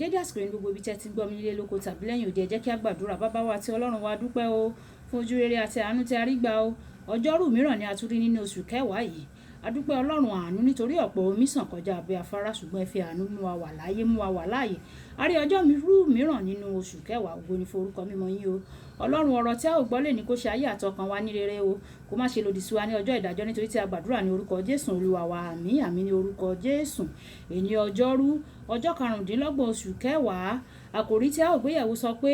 Dédé àsìkò yìí gbogbo ibi tí ẹ ti gbọ́ mi nílé lóko tàbí lẹ́yìn òde, ẹ jẹ́ kí a gbàdúrà. Bàbá wa àti Ọlọ́run wa, dúpẹ́ o fún ojú rere àti àánú tí a rí gbà o. Ọjọ́rú mìíràn ni a tún rí nínú oṣù kẹwàá yìí. A dúpẹ́ Ọlọ́run àánú nítorí ọ̀pọ̀ omi sàn kọjá abẹ́ afárá, ṣùgbọ́n ẹ fi àánú mú wa wà láyé, mú wa wà láàyè. A rí ọjọ́ mìíràn nínú oṣù kẹwàá. Ògo ni fún orúkọ mímọ́ yín o. Ọlọ́run, ọ̀rọ̀ tí a ò gbọ́ lè ní kó ṣe ayé àtọkàn wa ní rere o. Kó má ṣe lòdì sí wa ní ọjọ́ ìdájọ́, nítorí tí a gbàdúrà ní orúkọ Jésù Olúwa wa. Àmín, àmín ní orúkọ Jésù. Èní ọjọ́rú, ọjọ́ 25 oṣù kẹwàá. Àkòrí tí a ò gbéyẹ̀wò sọ pé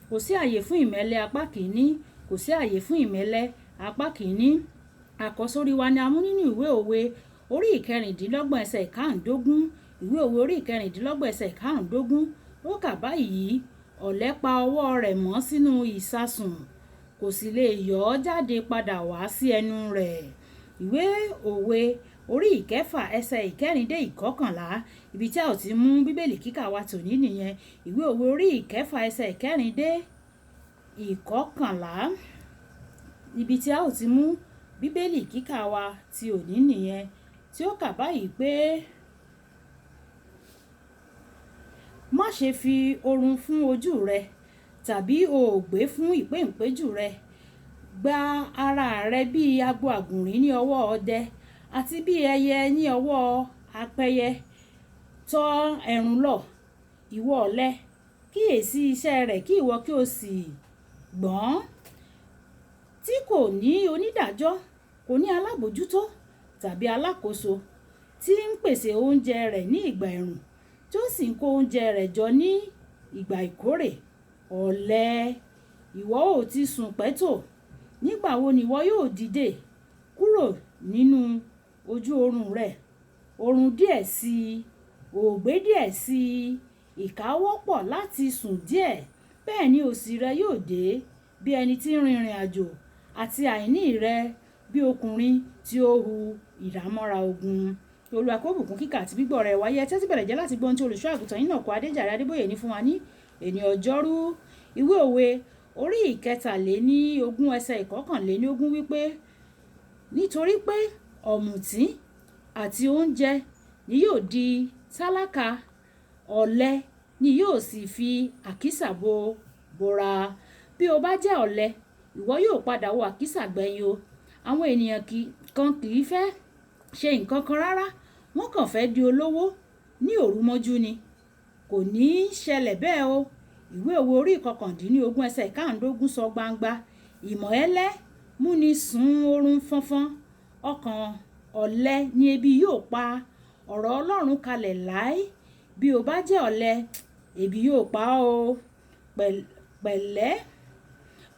kò sí àyè fún ìmẹ́lẹ́ apá kìíní, kò sí àyè fún ìmẹ́lẹ́ apá kìíní. Àkọ́sórí wa ni a mú nínú ìwé òwe orí ìkẹrìndínlọ́gbọ̀n ẹsẹ̀ ìkáàndógún. Ìwé òwe orí ìkẹrìndínlọ́gbọ̀n ẹsẹ̀ ìkáàndógún. Ó kà báyìí: ọ̀lẹ pa ọwọ́ rẹ̀ mọ́ sínú ìsasùn, kò sì lè yọ ọ́ jáde padà wá sí ẹnu rẹ̀. Ìwé òwe orí ìkẹfà ẹsẹ̀ ìkẹrin dé ìkọkànlá. Ibi tí a ò ti mú bíbélì kíkà wa tòní nìyẹn. Ìwé òwe orí ìkẹfà ẹsẹ̀ ìkẹrin dé ìkọkànlá. Ibi tí a ò ti mú bíbélì kíkà wa ti òní nìyẹn, tí ó kà báyìí pé: má ṣe fi orun fún ojú rẹ, tàbí òògbé fún ìpéǹpéjú rẹ. Gba ara rẹ bí agbo àgùnrín ní ọwọ́ ọdẹ, àti bí ẹyẹ ní ọwọ́ apẹyẹ. Tọ ẹ̀rùn lọ, ìwọ ọ̀lẹ, kíyèsí iṣẹ́ rẹ̀ kí ìwọ kí o sì gbọ́n. Tí kò ní onídàájọ́, kò ní alábòjútó tàbí alákòóso, tí ń pèsè oúnjẹ rẹ̀ ní ìgbà ẹ̀rùn, tí ó sì ń kó oúnjẹ rẹ̀ jọ ní ìgbà ìkórè. Ọ̀lẹ, ìwọ ò ti sùn pẹ́tò. Nígbà wo ni ìwọ yóò dìde kúrò nínú ojú oorun rẹ̀? Oorun díẹ̀ sí i, òògbé díẹ̀ sí i, ìkáwọ́pọ̀ láti sùn díẹ̀. Bẹ́ẹ̀ ni òṣì rẹ yóò dé bí ẹni tí ń rìnrìn àjò, àti àìní rẹ bí ọkùnrin tí ó hu ìhámọ́ra ogun. Olúwa kó bùkún kíkà àti gbígbọ́ rẹ̀ wáyé. Tẹ́tí bẹ̀rẹ̀ jẹ́ láti gbọ́ ohun tí olùṣọ́ àgùntàn Enoch Adeboye ní fún wa ní èní ọjọ́rú. Ìwé òwe orí ìkẹtàléníogún ẹsẹ̀ ìkọkànléníogún wípé: nítorí pé ọ̀mùtí àti oúnjẹ ni yóò di tálákà, ọ̀lẹ ni yóò sì fi àkísà bora. Bí o bá jẹ́ ọ̀lẹ, ìwọ yóò padà wọ àkísà gbẹ̀yìn o. Àwọn ènìyàn kan kì í fẹ́ ṣe nǹkan kan rárá, wọ́n kàn fẹ́ di olówó ní òru mọ́jú ni. Kò ní í ṣẹlẹ̀ bẹ́ẹ̀ o. Ìwé òwe orí ìkọkàndínlógún ẹsẹ̀ ìkáàndógún sọ gbangba: ìmọ̀ ẹlẹ́ múni sùn oorun fọnfọn, ọkàn ọ̀lẹ ni ebi yóò pa. Ọ̀rọ̀ Ọlọ́run kalẹ̀ láé. Bí o bá jẹ́ ọ̀lẹ, ebi yóò pa ọ́ o.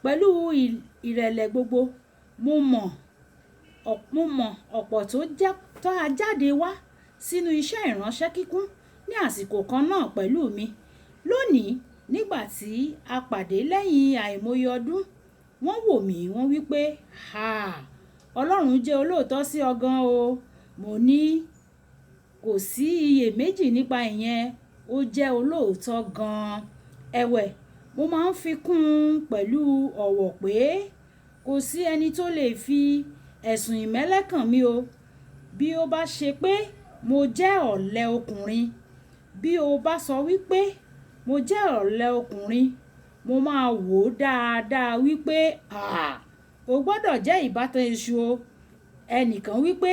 Pẹ̀lú ìrẹ̀lẹ̀ gbogbo, mo mọ̀ ọ̀pọ̀ tó a jáde wá sínú iṣẹ́ ìránṣẹ́ kíkún ní àsìkò kan náà pẹ̀lú mi. Lónìí, nígbà tí a pàdé lẹ́yìn àìmọye ọdún, wọ́n wò mí, wọ́n wí pé, Ọlọ́run jẹ́ olóòótọ́ sí ọ gan o. Mo ní, kò sí iyèméjì nípa ìyẹn, ó jẹ́ olóòótọ́ gan. Ẹ̀wẹ̀, mo máa ń fi kún un pẹ̀lú ọ̀wọ̀ pé kò sí ẹni tó lè fi ẹ̀sùn ìmẹ́lẹ́ kàn mí o. Bí ó bá ṣe pé mo jẹ́ ọ̀lẹ ọkùnrin, bí o bá sọ wípé mo jẹ́ ọ̀lẹ ọkùnrin, mo máa wò ó dáadáa wípé o gbọ́dọ̀ jẹ́ ìbátan èṣù o. Ẹnìkan wípé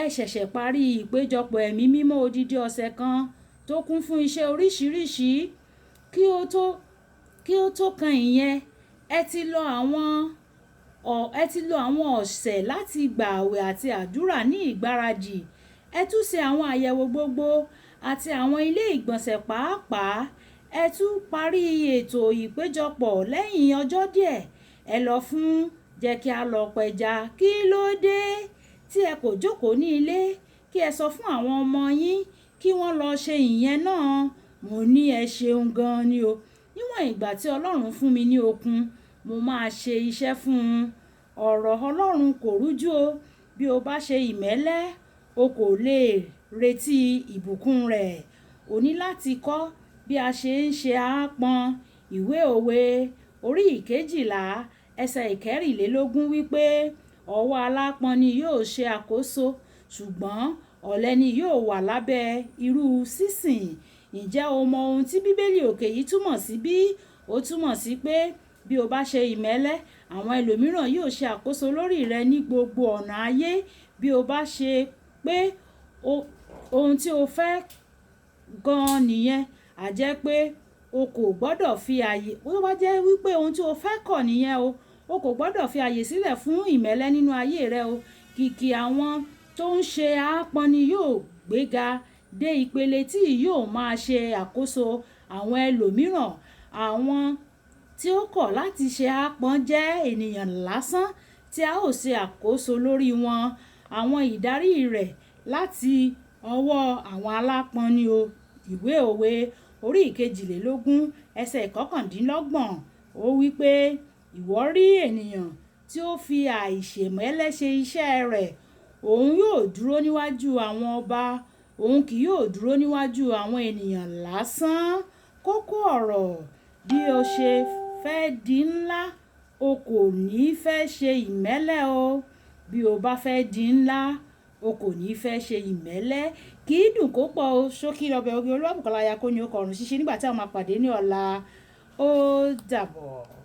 ẹ ṣẹ̀ṣẹ̀ parí ìpéjọpọ̀ ẹ̀mí mímọ́ odidi ọ̀sẹ̀ kan tó kún fún iṣẹ́ oríṣiríṣi. Kí ó tó kan ìyẹn, ẹ ti lo àwọn ọ̀sẹ̀ láti gba àwẹ̀ àti àdúrà ní ìgbáradì. Ẹ tún ṣe àwọn àyẹ̀wò gbogbo àti àwọn ilé ìgbọ̀nsẹ̀ pàápàá. Ẹ tún parí ètò ìpéjọpọ̀ lẹ́yìn ọjọ́ díẹ̀. Ẹ lọ fún jẹ́ kí a lọ pẹja. Kí ló dé tí ẹ kò jókòó ní ilé kí ẹ sọ fún àwọn ọmọ yín kí wọ́n lọ ṣe ìyẹn náà? Mo ní ẹ ṣeun gan ni o. Níwọ̀n ìgbà tí Ọlọ́run fún mi ní okun, mo máa ṣe iṣẹ́ fún un. Ọ̀rọ̀ Ọlọ́run kò rújú o. Bí o bá ṣe ìmẹ́lẹ́, o kò lè retí ìbùkún rẹ̀. O ní láti kọ́ bí a ṣe ń ṣe aápọn. Ìwé òwe orí ìkejìlá ẹsẹ̀ ìkẹrìnlélógún wípé: ọwọ́ alápọn ni yóò ṣe àkóso, ṣùgbọ́n ọ̀lẹ ni yóò wà lábẹ́ irú sísìn. Ǹjẹ́ o mọ ohun tí Bíbélì òkè yìí túmọ̀ sí bí? Ó túmọ̀ sí pé bí o bá ṣe ìmẹ́lẹ́, àwọn ẹlòmíràn yóò ṣe àkóso lórí rẹ ní gbogbo ọ̀nà ayé. Bí o bá ṣe pé ohun tí o fẹ́ gan-an nìyẹn, a jẹ́ pé o kò gbọ́dọ̀ fi àyè, ó bá jẹ́ wípé ohun tí o fẹ́ kọ̀ nìyẹn o kò gbọ́dọ̀ fi àyè sílẹ̀ fún ìmẹ́lẹ́ nínú ayé rẹ o. Kìkì àwọn tó ń ṣe aápọn ni yóò gbéga dé ìpele tí yóò máa ṣe àkóso àwọn ẹlòmíràn. Àwọn tí ó kọ̀ láti ṣe aápọn jẹ́ ènìyàn lásán tí a ó ṣe àkóso lórí wọn. Àwọn ìdarí rẹ̀ láti ọwọ́ àwọn aláápọn ni o. Ìwé òwe orí ìkejìlélógún ẹsẹ̀ ìkọkàndínlọ́gbọ̀n ó wí pé ìwọ rí ènìyàn tí ó fi àìṣèmẹ́lẹ́ ṣe iṣẹ́ rẹ̀, òun yóò dúró níwájú àwọn ọba, òun kì yóò dúró níwájú àwọn ènìyàn lásán. Kókó ọ̀rọ̀: bí o ṣe fẹ́ di ńlá, o kò ní fẹ́ ṣe ìmẹ́lẹ́ o. Bí o bá fẹ́ di ńlá, o kò ní fẹ́ ṣe ìmẹ́lẹ́. Kì í dùn kó pọ̀ o. Ṣókí lọbẹ̀ oge, Olúwabùkọ́lá Ayakó ni ó kọrùn ṣíṣe nígbà tí a máa pàdé ní ọ̀la. Ó dàbọ̀.